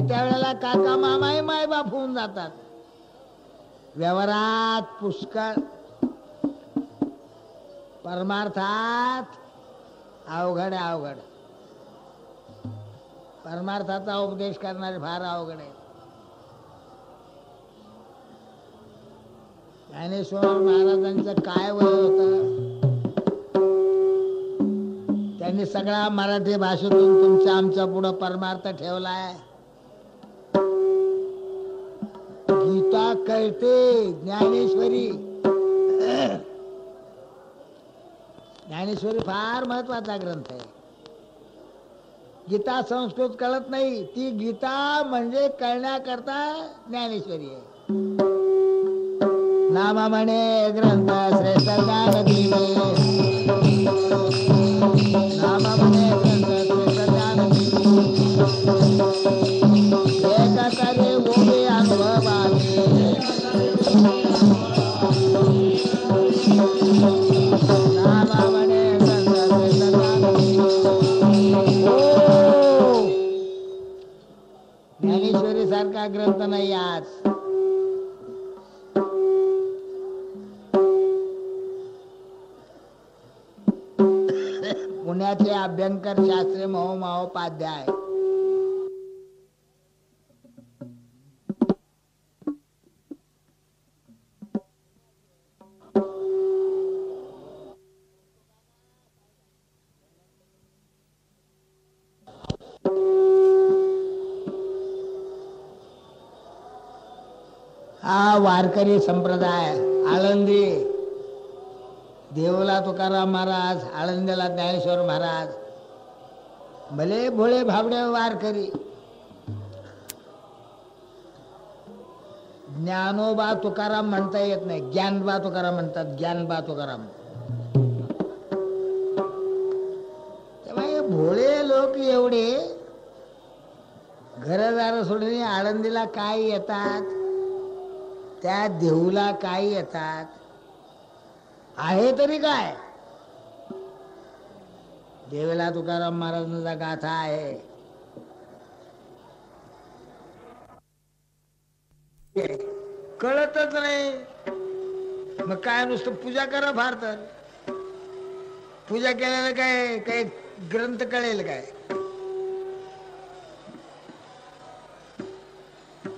त्या वेळेला काका मामाही मायबाप होऊन जातात. व्यवहारात पुष्कळ, परमार्थात अवघड अवघड. परमार्थाचा उपदेश करणारे फार अवघड आहे. ज्ञानेश्वर महाराजांचं काय वय होतं? त्यांनी सगळा मराठी भाषेतून तुमच्या आमच्या पुढं परमार्थ ठेवलाय. गीता कळते ज्ञानेश्वरी. ज्ञानेश्वरी फार महत्वाचा ग्रंथ आहे. गीता संस्कृत कळत नाही, ती गीता म्हणजे कळण्याकरता ज्ञानेश्वरी आहे. नामा म्हणे ग्रंथ श्रेष्ठ ज्ञान दिवे, नामा म्हणे ग्रंथ श्रेष्ठ ज्ञान दिवे, एक करे उभे अनुभवावे, नामा म्हणे ग्रंथ श्रेष्ठ ज्ञान दिवे. ज्ञानेश्वरी सारखा ग्रंथ नाही आज. पुण्याचे अभ्यंकर शास्त्री महोपाध्याय हा वारकरी संप्रदाय. आळंदी देवला तुकाराम महाराज, आळंदीला ज्ञानेश्वर महाराज, भले भोळे भाबडे वारकरी. ज्ञानोबा तुकाराम म्हणता येत नाही, ज्ञानबा तुकाराम म्हणतात. ज्ञानबा तुकाराम. तेव्हा भोळे लोक एवढे घरदार सोडून आळंदीला काय येतात, त्या देऊला काय येतात, आहे तरी काय. देवेला तुकाराम महाराजांचा गाथा आहे. कळतच नाही. मग काय नुसतं पूजा करा फार. तर पूजा केल्याला काय काही ग्रंथ कळेल काय?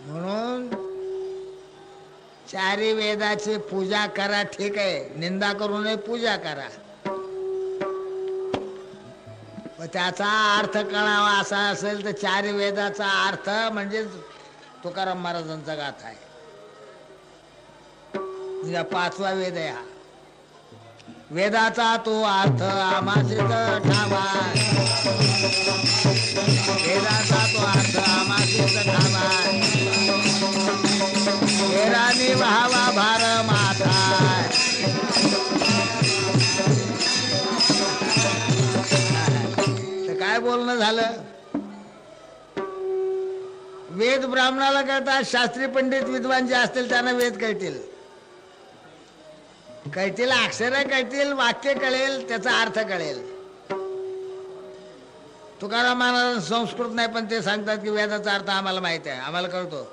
म्हणून चारी वेदाची पूजा करा, ठीक आहे, निंदा करू नये, पूजा करा. त्याचा अर्थ कळावा असा असेल तर चारी वेदाचा अर्थ म्हणजे तुकाराम महाराजांचा गाथा आहे. म्हणजे 5वा वेद आहे हा. वेदाचा तो अर्थ आमासित ठावा, वेदाचा तो अर्थ आमासित ठावा, वेरानी व्हावा भार माथा. तर काय बोलणं झालं? वेद ब्राह्मणाला कळतात, शास्त्री पंडित विद्वान जे असतील त्यांना वेद कळतील, कळतील, अक्षर कळतील, वाक्य कळेल, त्याचा अर्थ कळेल. तुकाराम महाराज संस्कृत नाही, पण ते सांगतात की वेदाचा अर्थ आम्हाला माहिती आहे, आम्हाला कळतो,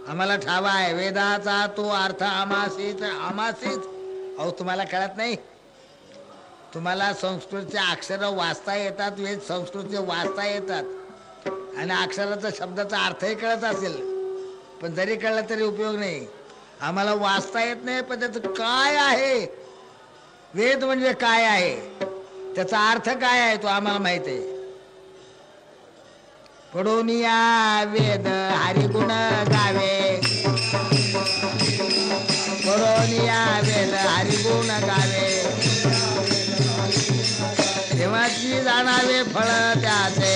आम्हाला ठावा आहे. वेदाचा तो अर्थ आमासित. आमासित अहो तुम्हाला कळत नाही. तुम्हाला संस्कृतचे अक्षर वाचता येतात, वेद संस्कृतचे वाचता येतात, आणि अक्षराचा शब्दाचा अर्थही कळत असेल, पण जरी कळलं तरी उपयोग नाही. आम्हाला वाचता येत नाही, पण त्याचं काय आहे, वेद म्हणजे काय आहे, त्याचा अर्थ काय आहे, तो आम्हाला माहित आहे. पडोनिया वेद हरिगुण गावे, पडोनिया वेद हरिगुण गावे, देवाची जाणावे फळ त्याचे.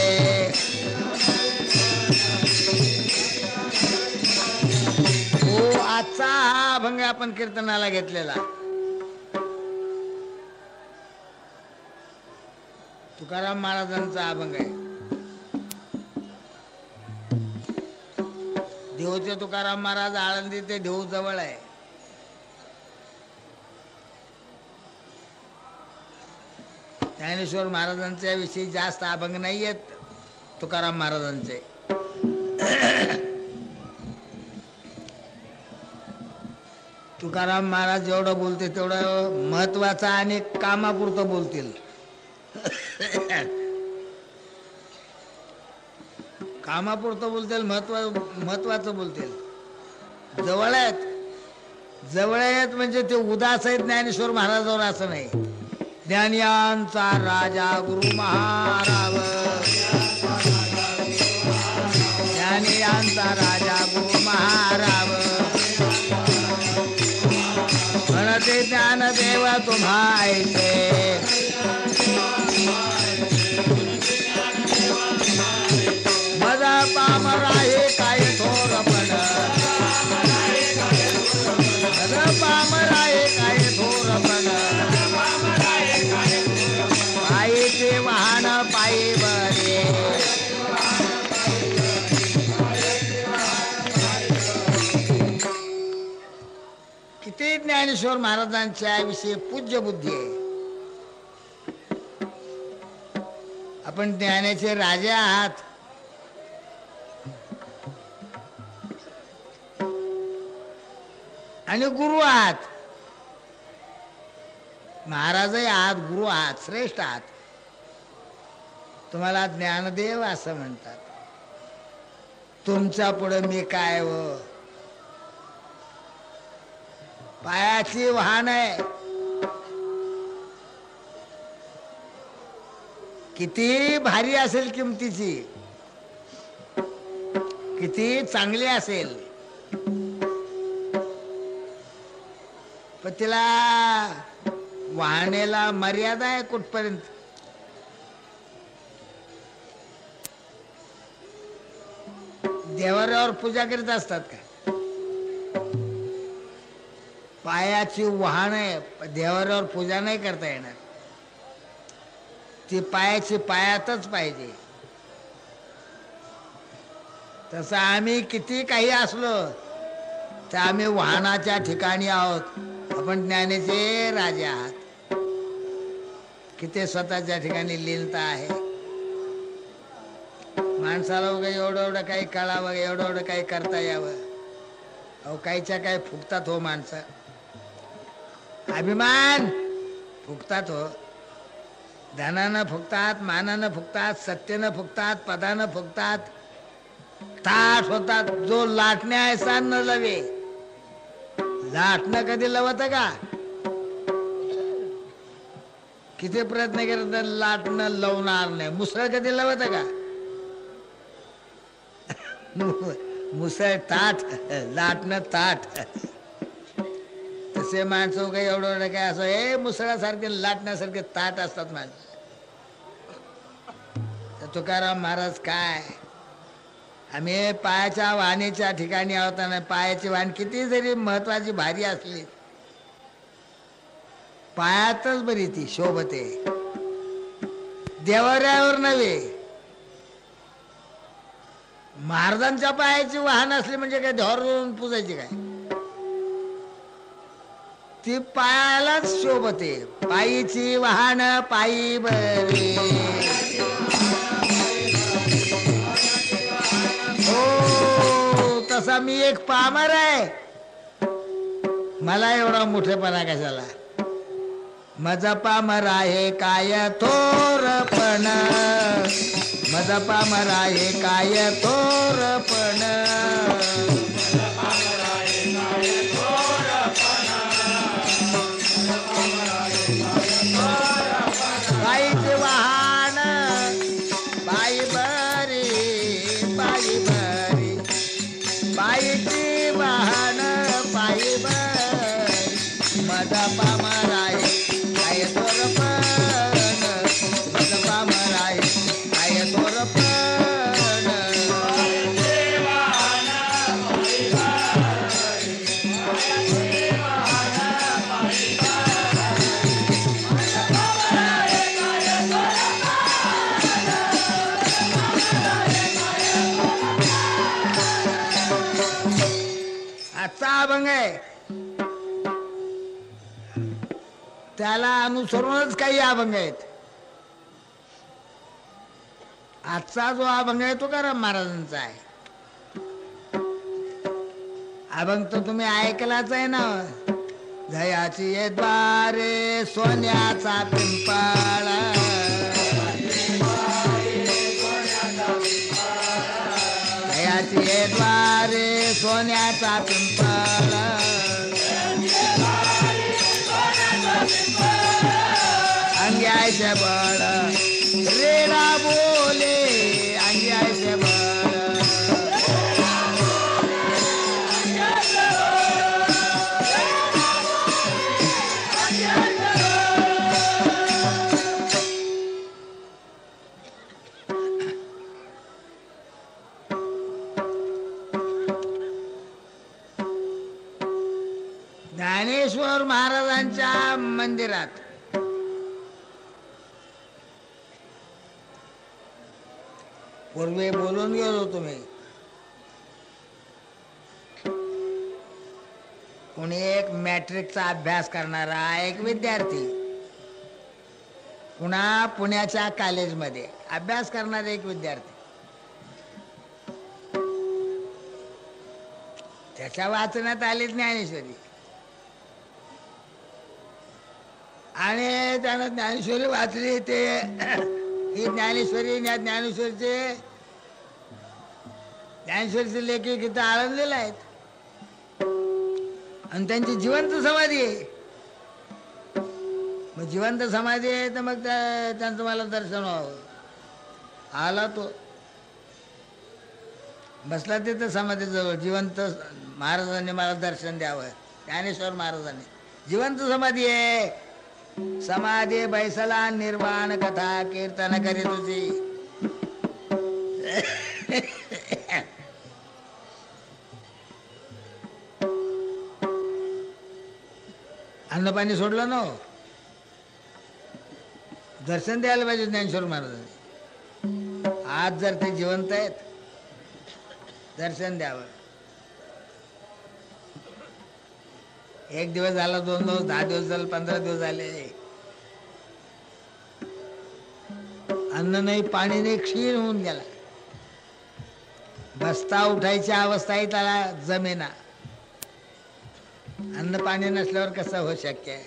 आजचा हा अभंग आपण कीर्तनाला घेतलेला तुकाराम महाराजांचा अभंग आहे. देऊचे तुकाराम महाराज आळंदी ते देऊ जवळ आहे. ज्ञानेश्वर महाराजांच्या विषयी जास्त अभंग नाही आहेत तुकाराम महाराजांचे. तुकाराम महाराज जेवढं बोलते तेवढं महत्वाचं आणि कामापुरतं बोलतील. कामापुरतं बोलतील, महत्वाचं बोलतील. जवळ आहेत म्हणजे ते उदास आहेत ज्ञानेश्वर महाराजांवर असं नाही. ज्ञानियांचा राजा गुरु महाराज, ज्ञानियांचा राजा गुरु महाराज, म्हणते ज्ञानदेव तुम्हायचे. मजा पामरा हे काय थोरपण, मजा पामरा हे काय थोरपण, पायीचे वाहन पायी बरे. किती ज्ञानेश्वर महाराजांच्या विषयी पूज्य बुद्धी आहे. आपण ज्ञानाचे राजे आहात. आणि गुरु आहात. महाराजही आहात, गुरु आहात, श्रेष्ठ आहात. तुम्हाला ज्ञानदेव असं म्हणतात. तुमच्या पुढे मी काय हो? पायाची वाहन आहे. किती भारी असेल, किमतीची, किती चांगली असेल, पण तिला वाहनेला मर्यादा आहे कुठपर्यंत. देवाऱ्यावर पूजा करीत असतात का? पायाची वाहन आहे, देवाऱ्यावर पूजा नाही करता येणार. ती पायाची पायातच पाहिजे. तसं आम्ही किती काही असलो तर आम्ही वाहनाच्या ठिकाणी आहोत. आपण ज्ञानाचे राजे आहात. किती स्वतःच्या ठिकाणी लीनता आहे. माणसाला वगैरे एवढं काही कळावं, एवढं काही करता यावं. अहो काहीच्या काही फुकतात हो माणसं. अभिमान फुकतात हो. धनानं फुकतात, मानानं फुकतात, सत्तेनं फुकतात, पदानं फुकतात, ताट होतात. जो लाटणे आहे सान न लवे. लाटणं कधी लवत का? किती प्रयत्न केला तर लाटणं लवणार नाही. मुसळ कधी लवत का? मुसळ ताट, लाटणं ताट. तसे माणसं काही एवढं काय असं हे मुसळासारखे लाटण्यासारखे ताट असतात माणसं. तर तुकाराम महाराज काय, आम्ही पायाच्या वाहनेच्या ठिकाणी आहोत. ना पायाची वाहन किती जरी महत्वाची भारी असली, पायातच बरी ती शोभते, देवाऱ्यावर नव्हे. महाराजांच्या पायाची वाहन असली म्हणजे काय देवावर पुजायची काय? ती पायालाच शोभते. पायीची वाहन पायी बरी. हो तसा मी एक पामर आहे. मला एवढा मोठेपणा कशाला? माझा पामर आहे काय थोरपण, माझा पामर आहे काय थोरपण, पायीचे वाहन पायी बरी, पायी बरी, पायीची वाहन पायी बरी. माझा पामर आहे काय थोरपण, माझा पामर आहे काय थोरपण. आजचा अभंग आहे, त्याला अनुसरूनच काही अभंग आहेत. आजचा जो अभंग आहे तुकाराम महाराजांचा आहे. अभंग तर तुम्ही ऐकलाच आहे ना. दयाची ये द्वारे सोन्याचा पिंपळ, दयाची ये द्वारे सोन्याचा पिंपळ, अंग्याचे बळ रेडा बोले, अंग्याचे बळ. ज्ञानेश्वर महाराजांच्या मंदिरात पूर्वी बोलून गेलो तुम्ही. कोणी एक मॅट्रिकचा अभ्यास करणारा एक विद्यार्थी, पुन्हा पुण्याच्या कॉलेजमध्ये अभ्यास करणारा एक विद्यार्थी, त्याच्या वाचण्यात आली ज्ञानेश्वरी आणि त्यानं ज्ञानेश्वरी वाचली. ते ही ज्ञानेश्वरी, ज्ञानेश्वरीचे लेखी गीतं आळंदलेले आहेत आणि त्यांची जिवंत समाधी आहे. मग जिवंत समाधी आहे तर मग त्यांचं मला दर्शन व्हावं. आला तो बसला तिथं समाधीजवळ. जिवंत महाराजांनी मला दर्शन द्यावं. ज्ञानेश्वर महाराजांनी जिवंत समाधी आहे. समाधी बैसला निर्वाण कथा कीर्तन करी तुझी. अन्नपाणी सोडलं ना. दर्शन द्यायला पाहिजे ज्ञानेश्वर महाराजांनी. आज जर ते जिवंत आहेत दर्शन द्यावं. एक दिवस झाला, 2 दिवस, 10 दिवस झाले, 15 दिवस झाले, अन्न नाही पाणी नाही, क्षीण होऊन गेला. बसता उठायची अवस्थाही त्याला जमेना. अन्न पाणी नसल्यावर कसं हो शक्य आहे.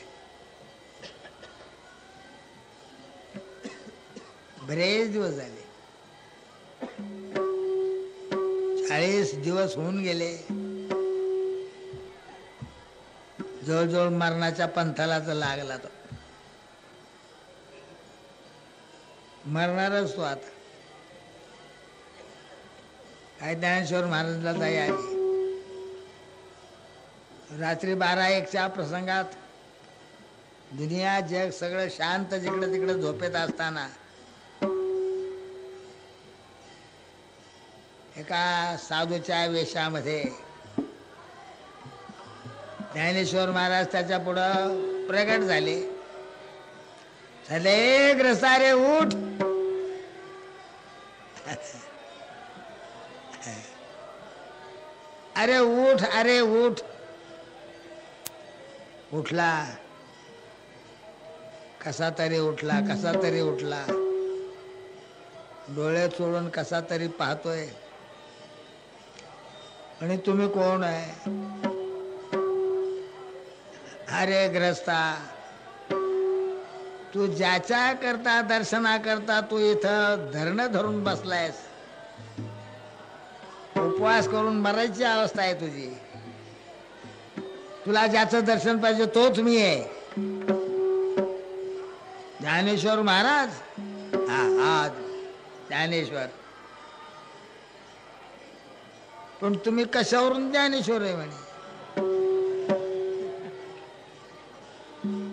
बरेच दिवस झाले, 40 दिवस होऊन गेले. जवळजवळ मरणाच्या पंथाला तर लागला. तो मरणारच तो आता. काय ज्ञानेश्वर महाराजला दया आली. रात्री 12-1च्या प्रसंगात दुनिया जग सगळं शांत जिकडे तिकडे झोपेत असताना एका साधूच्या वेशामध्ये ज्ञानेश्वर महाराज त्याच्या पुढं प्रगट झाले. चले ग्रसारे उठ. अरे उठ, अरे उठ. उठला. कसा तरी उठला, कसा तरी उठला. डोळे चोळून कसा तरी पाहतोय. आणि तुम्ही कोण आहे? अरे ग्रस्ता, तू ज्याच्या करता दर्शना करता तू इथं धरणं धरून बसलायस. उपवास करून मरायची अवस्था आहे तुझी. तुला ज्याचं दर्शन पाहिजे तोच मी आहे. ज्ञानेश्वर महाराज. हा ज्ञानेश्वर. पण तुम्ही कशावरून ज्ञानेश्वर आहे म्हणे?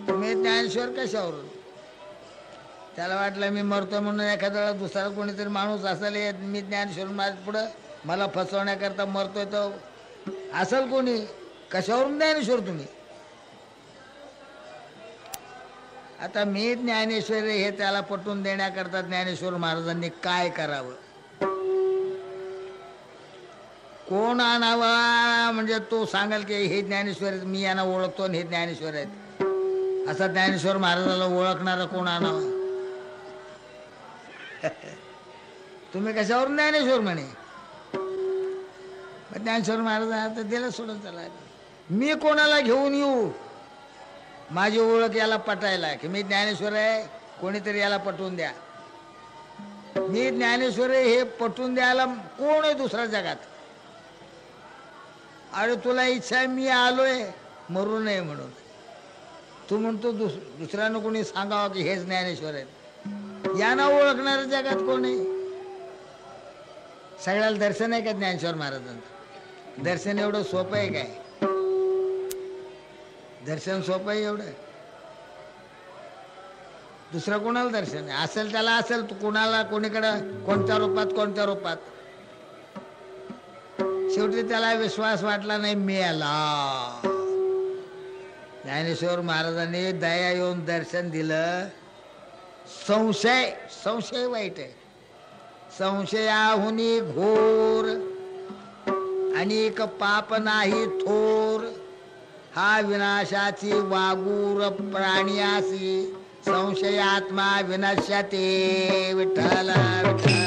तुम्ही ज्ञानेश्वर कशावरून? त्याला वाटलं मी मरतो म्हणून एखाद्या वेळा दुसरा कोणीतरी माणूस असेल, मी ज्ञानेश्वर महाराज पुढं मला फसवण्याकरता मरतोय, तो असेल कोणी. कशावरून ज्ञानेश्वर तुम्ही? आता मी ज्ञानेश्वर हे त्याला पटवून देण्याकरता ज्ञानेश्वर महाराजांनी काय करावं? कोण आणावा म्हणजे तो सांगाल की हे ज्ञानेश्वर आहेत, मी यांना ओळखतो आणि हे ज्ञानेश्वर आहेत. असा ज्ञानेश्वर महाराजाला ओळखणारा कोण आणावा? तुम्ही कशावरून ज्ञानेश्वर म्हणे? मग ज्ञानेश्वर महाराज तर दिलं सोडून त्याला. मी कोणाला घेऊन येऊ माझी ओळख याला पटायला की मी ज्ञानेश्वर आहे, कोणीतरी याला पटवून द्या. मी ज्ञानेश्वर आहे हे पटवून द्यायला कोण आहे दुसऱ्या जगात? अरे तुला इच्छा आहे मी आलोय मरू नये म्हणून, तू म्हणतो दुसऱ्यानं कोणी सांगावं की हेच ज्ञानेश्वर आहेत. यांना ओळखणाऱ्या जगात कोण आहे? सगळ्याला दर्शन आहे का ज्ञानेश्वर महाराजांचं? दर्शन एवढं सोपं आहे काय? दर्शन सोपं आहे एवढं? दुसरं कोणाला दर्शन आहे? असेल त्याला असेल, तू कोणाला कोणीकडं कोणत्या रूपात शेवटी त्याला विश्वास वाटला नाही, मिळाला. ज्ञानेश्वर महाराजांनी दया येऊन दर्शन दिलं. संशय वाईट आहे. संशयाहुनी घोर अनेक पाप नाही थोर, हा विनाशाची वागूर प्राण्यासी, संशयात्मा विनश्यते. विठ्ठल विठ्ठल.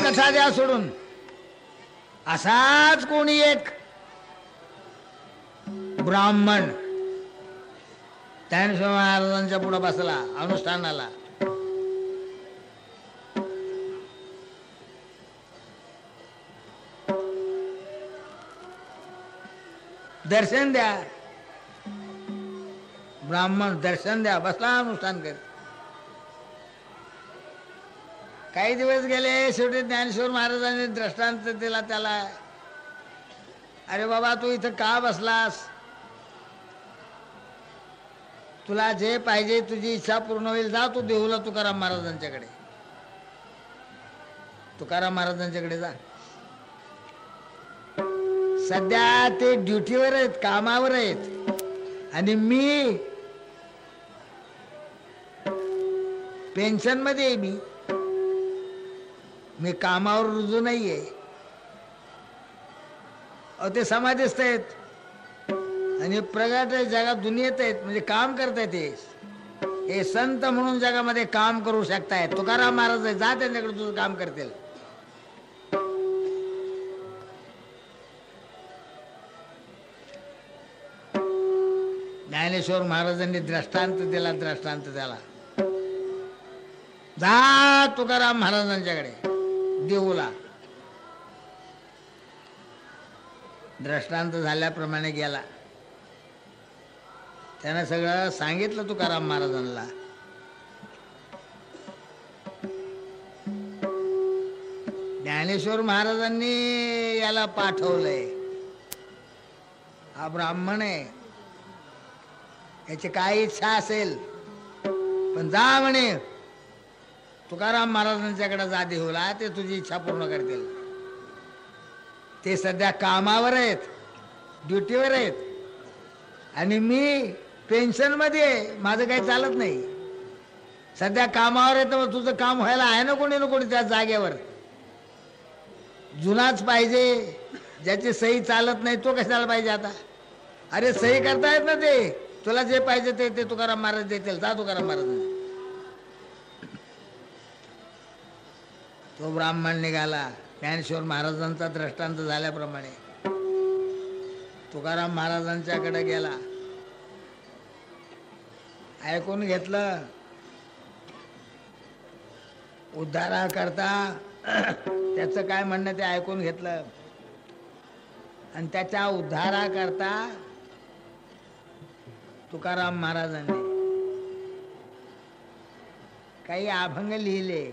कथा द्या सोडून. असाच कोणी एक ब्राह्मण ज्ञानेश्वर महाराजांच्या पुढे बसला अनुष्ठानाला. दर्शन द्या. ब्राह्मण दर्शन द्या बसला अनुष्ठान कर. काही दिवस गेले, शेवटी ज्ञानेश्वर महाराजांनी दृष्टांत दिला त्याला. अरे बाबा तू इथं का बसलास? तुला जे पाहिजे तुझी इच्छा पूर्ण होईल, जा तू देहूला तुकाराम महाराजांच्याकडे. तुकाराम महाराजांच्याकडे जा. सध्या ते ड्युटीवर आहेत, कामावर आहेत, आणि मी पेन्शन मध्ये आहे. मी कामावर रुजू नाहीये. ते समाधीस्थ आहेत आणि प्रगट जगात दुनियेत आहेत, म्हणजे काम करतायत. हे संत म्हणून जगामध्ये काम करू शकतायत. तुकाराम महाराज आहे, जा त्यांच्याकडे तुझं काम करतील. ज्ञानेश्वर महाराजांनी दृष्टांत दिला. जा तुकाराम महाराजांच्याकडे देऊला. दृष्टांत झाल्याप्रमाणे गेला. त्यानं सगळं सांगितलं तुकाराम महाराजांना. ज्ञानेश्वर महाराजांनी याला पाठवलंय. हा ब्राह्मण आहे, याची काय इच्छा असेल पण जा म्हणे तुकाराम महाराजांच्याकडे जा देऊला, ते तुझी इच्छा पूर्ण करतील. ते सध्या कामावर आहेत, ड्युटीवर आहेत, आणि मी पेन्शन मध्ये आहे. माझं काही चालत नाही. सध्या कामावर आहे तर तुझं काम व्हायला आहे ना कोणी ना कोणी त्या जागेवर. जुनाच पाहिजे, ज्याची सही चालत नाही तो कशाला पाहिजे आता? अरे सही करतायत ना ते, तुला जे पाहिजे ते तुकाराम महाराज देतील. जा तुकाराम महाराज. तो ब्राह्मण निघाला. ज्ञानेश्वर महाराजांचा दृष्टांत झाल्याप्रमाणे तुकाराम महाराजांच्याकडे गेला. ऐकून घेतलं. उद्धाराकरता त्याचं काय म्हणणं ते ऐकून घेतलं, आणि त्याच्या उद्धाराकरता तुकाराम महाराजांनी काही अभंग लिहिले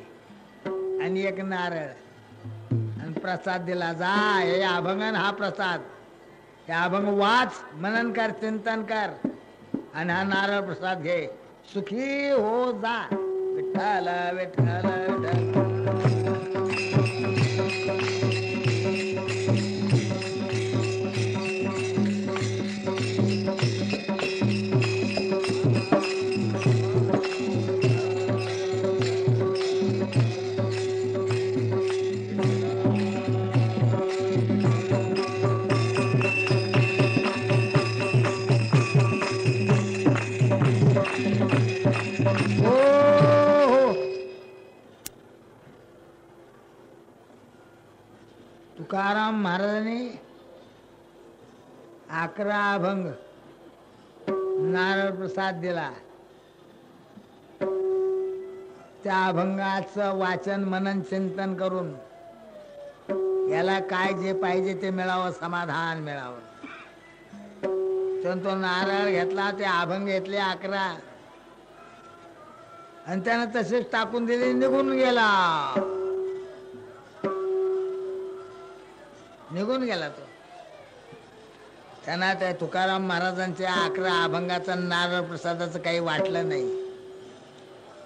आणि एक नारळ आणि प्रसाद दिला. जा हे अभंगन हा प्रसाद, हे अभंग वाच, मनन कर, चिंतन कर, आणि हा नारळ प्रसाद घे, सुखी हो जा. विठ्ठल विठ्ठल विठ्ठल. तुकाराम महाराजांनी 11 अभंग नारळ प्रसाद दिला. त्या अभंगाचं वाचन मनन चिंतन करून याला काय जे पाहिजे ते मिळावं, समाधान मिळावं. तो नारळ घेतला, ते अभंग घेतले 11 आणि त्यानं तसेच टाकून दिले, निघून गेला. निघून गेला तो. त्यांना त्या तुकाराम महाराजांच्या 11 अभंगाचं नारळ प्रसादाचं काही वाटलं नाही.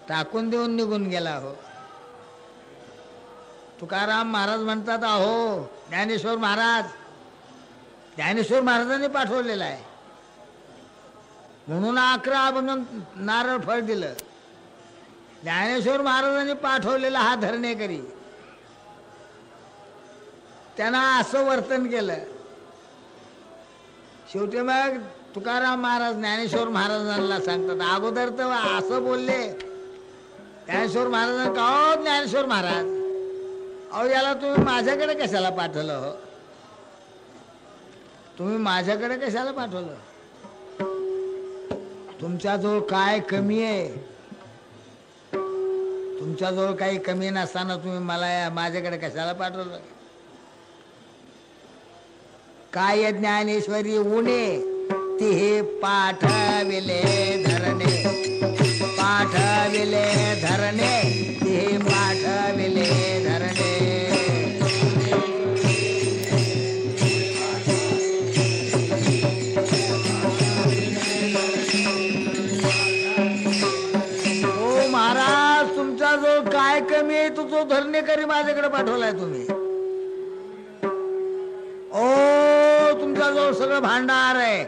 टाकून देऊन निघून गेला. हो, तुकाराम महाराज म्हणतात, अहो ज्ञानेश्वर महाराज, ज्ञानेश्वर महाराजांनी पाठवलेला आहे म्हणून 11 अभंग नारळ फळ दिलं. ज्ञानेश्वर महाराजांनी पाठवलेला हा धरणेकरी, त्यांना असं वर्तन केलं. शेवटी मग तुकाराम महाराज ज्ञानेश्वर महाराजांना सांगतात, अगोदर तर असं बोलले ज्ञानेश्वर महाराजांना, का हो ज्ञानेश्वर महाराज, अहो याला तुम्ही माझ्याकडे कशाला पाठवलं? हो, तुम्ही माझ्याकडे कशाला पाठवलं? तुमच्याजवळ काय कमी आहे? तुमच्याजवळ काही कमी नसताना तुम्ही मला माझ्याकडे कशाला पाठवलं? काय ज्ञानेश्वरी उणे तिहे पाठविले धरणे, पाठविले धरणे, तिहे पाठविले धरणे. ओ महाराज, तुमच्याजवळ काय कमी आहे तो जो धरणेकरी माझ्याकडे पाठवलाय तुम्ही. ओ तुमच्याजवळ सगळं भांडार आहे,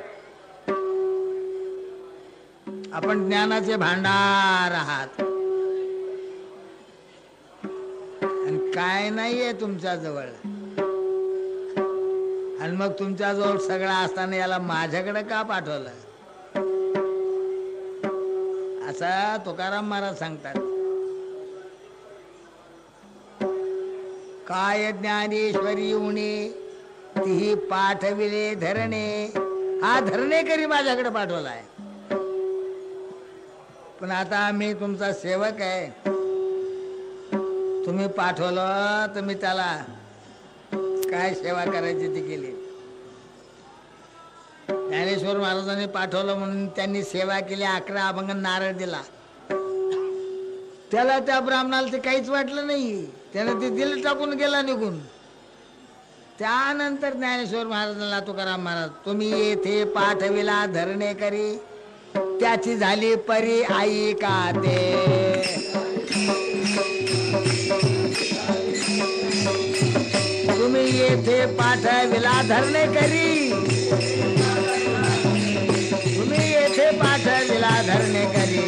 आपण ज्ञानाचे भांडार आहात, आणि काय नाहीये तुमच्याजवळ. आणि मग तुमच्याजवळ सगळं असताना याला माझ्याकडे का पाठवलं? असा तुकाराम महाराज सांगतात. काय ज्ञानेश्वरी उणे तिही पाठविले धरणे, हा धरणेकरी माझ्याकडे पाठवलाय. पण आता मी तुमचा सेवक आहे, तुम्ही पाठवलं तर मी त्याला काय सेवा करायची ती केली. ज्ञानेश्वर महाराजांनी पाठवलं म्हणून त्यांनी सेवा केली, 11 अभंग नारळ दिला. त्याला त्या ब्राह्मणाला ते काहीच वाटलं नाही, त्यानं ते दिलं, टाकून गेला निघून. त्यानंतर ज्ञानेश्वर महाराजांना तुकाराम महाराज, तुम्ही येथे पाठविला धरणेकरी, त्याची झाली परी आई का ते. तुम्ही येथे पाठविला धरणेकरी, तुम्ही येथे पाठविला धरणेकरी,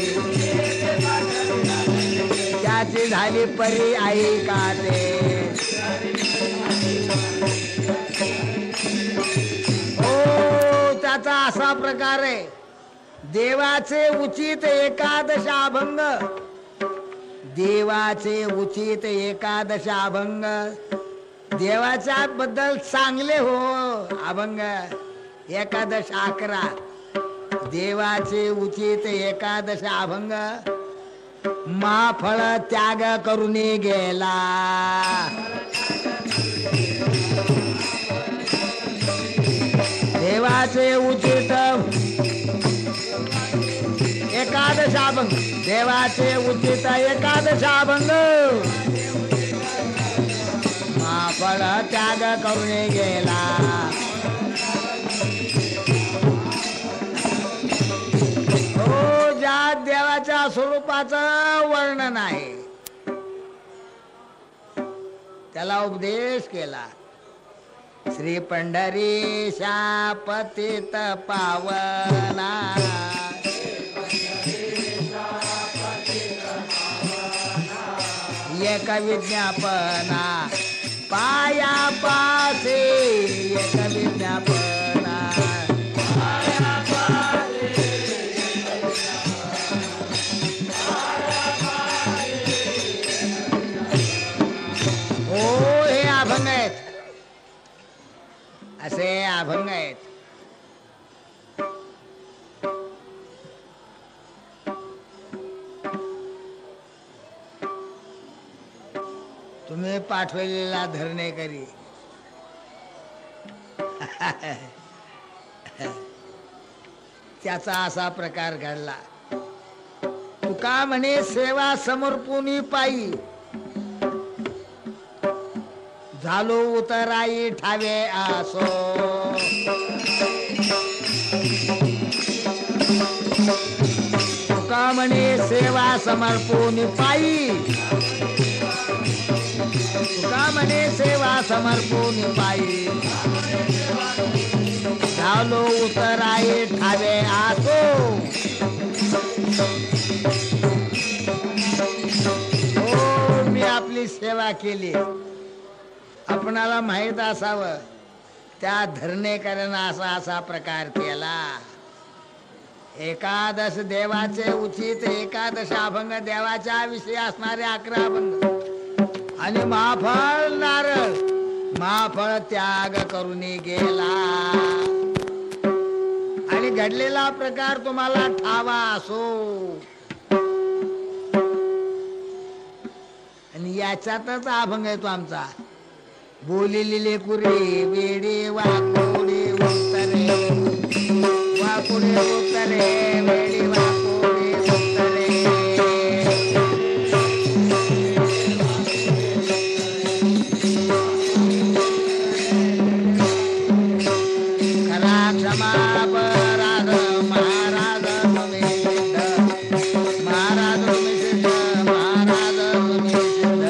त्याची झाली परी आई का ते. ओ त्याचा असा प्रकार आहे, देवाचे उचित 11 अभंग, देवाचे उचित 11 अभंग, देवाच्या बद्दल चांगले हो अभंग 11 11, देवाचे उचित 11 अभंग, महाफळ त्याग करून गेला. देवाचे उचित 11 अभंग, देवाचे उचित 11 अभंग, महाफळ त्याग करून गेला. हो, ज्या देवाच्या स्वरूपाचं वर्णन आहे त्याला उपदेश केला. श्री पंढरीशा पतित पावना, एक विज्ञापना पाया पासे, एक विज्ञापना पाया पासे. हो, हे अभंग आहेत. अभंग आहेत. तुम्ही पाठवलेला धरणेकरी त्याचा असा प्रकार घडला. तुका म्हणे सेवा समर्पुनी पायी झालो उतराई ठावे आसो. तुका म्हणे सेवा समर्पुनी पायी, तुका म्हणे सेवा समर्पुनी पायी झालो उतराई ठावे आसो. हो, मी आपली सेवा केली. आपणाला माहित असावं त्या धरणेकरांना असा असा प्रकार केला. एकादश देवाचे उचित एकादश अभंग, देवाच्या विषयी असणारे 11 अभंग आणि महाफळ नारळ, महाफळ त्याग करून गेला. आणि घडलेला प्रकार तुम्हाला ठावा असो. आणि याच्यातच अभंग आहे तो आमचा. बोलिले कुरे वेडे वाकोडे उत्तरे, वाकोडे उत्तरे, वेडे वाकोडे उत्तरे. खरा क्षमा पराध महाराज तुम्ही सिद्ध, महाराज तुम्ही सिद्ध, महाराज तुम्ही सिद्ध.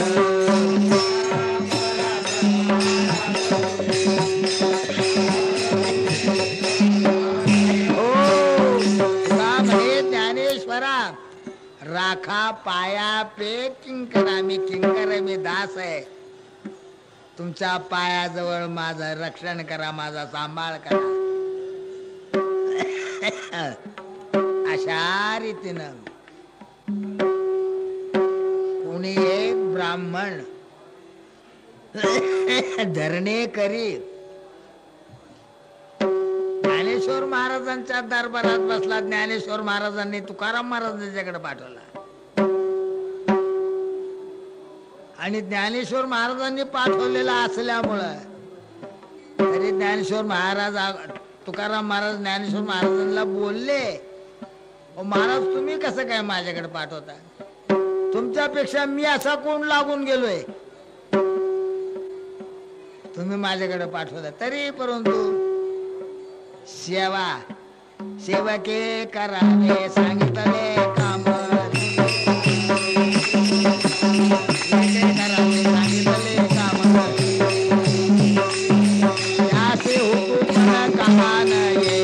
राखा पाया पे किंकरा, मी किंकर मी दास आहे. तुमच्या पायाजवळ माझं रक्षण करा, माझा सांभाळ करा. अशा रीतीनं कोणी एक ब्राह्मण धरणेकरी ज्ञानेश्वर महाराजांच्या दरबारात बसला. ज्ञानेश्वर महाराजांनी तुकाराम महाराजांच्याकडे पाठवला. आणि ज्ञानेश्वर महाराजांनी पाठवलेला असल्यामुळं तरी ज्ञानेश्वर महाराज तुकाराम महाराज ज्ञानेश्वर महाराजांना बोलले, महाराज तुम्ही कसं काय माझ्याकडे पाठवता? तुमच्यापेक्षा मी असा कोण लागून गेलोय तुम्ही माझ्याकडे पाठवता? तरी परंतु सेवा सेवके करावे सांगितले काम, करावे सांगितले काम, असे हुकूम कहा नये.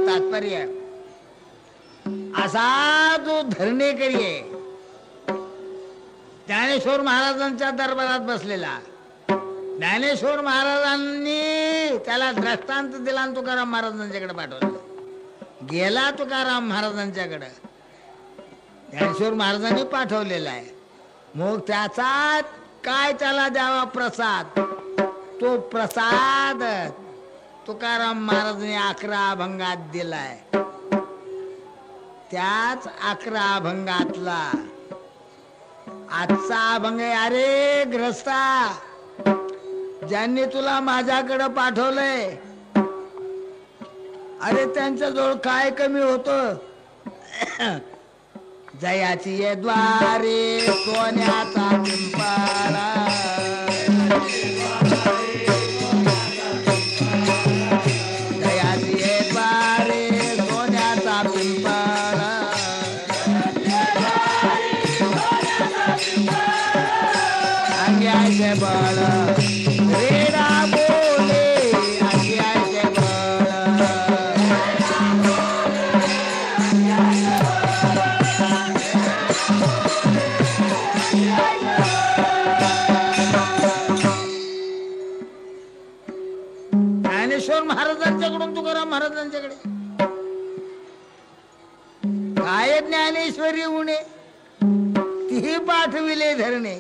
तात्पर्य असा जो धरणेकरी आहे ज्ञानेश्वर महाराजांच्या दरबारात बसलेला, ज्ञानेश्वर महाराजांनी त्याला दृष्टांत दिला आणि तुकाराम महाराजांच्याकडे पाठवला. गेला तुकाराम महाराजांच्याकडे, ज्ञानेश्वर महाराजांनी पाठवलेला आहे. मग त्याचा काय त्याला द्यावा प्रसाद? तो प्रसाद तुकाराम महाराजांनी 11 अभंगात दिलाय. त्याच 11 अभंगातला आजचा अभंग आहे. अरे ग्रस्ता, ज्यांनी तुला माझ्याकडे पाठवलंय, अरे त्यांच्याजवळ काय कमी होतं? जयाची ये द्वारे सोन्याचा पिंपाळा, जयाची ये द्वारे सोन्याचा पिंपाळा, अंग्याचे बळ रेडा बोले, अंग्याचे बळ. ज्ञानेश्वर महाराजांच्याकडून तुकाराम महाराजांच्याकडे काय ज्ञानेश्वरी उणे तीही पाठविले धरणे.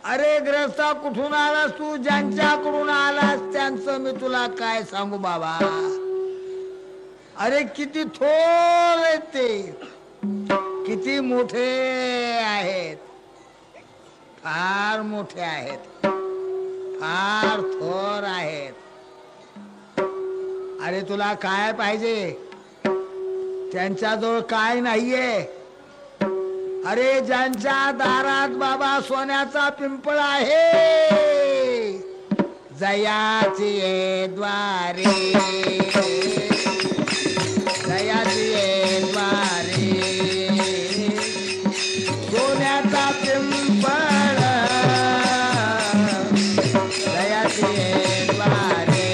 अरे ग्रस्ता कुठून आलास तू? ज्यांच्याकडून आलास त्यांचं मी तुला काय सांगू बाबा. अरे किती थोर आहेत ते, किती मोठे आहेत, फार मोठे आहेत, फार थोर आहेत. अरे तुला काय पाहिजे? त्यांच्याजवळ काय नाहीये. अरे ज्यांच्या दारात बाबा सोन्याचा पिंपळ आहे, जयाची ये द्वारे, जयाची ये द्वारे, सोन्याचा पिंपळ, जयाची ये द्वारे.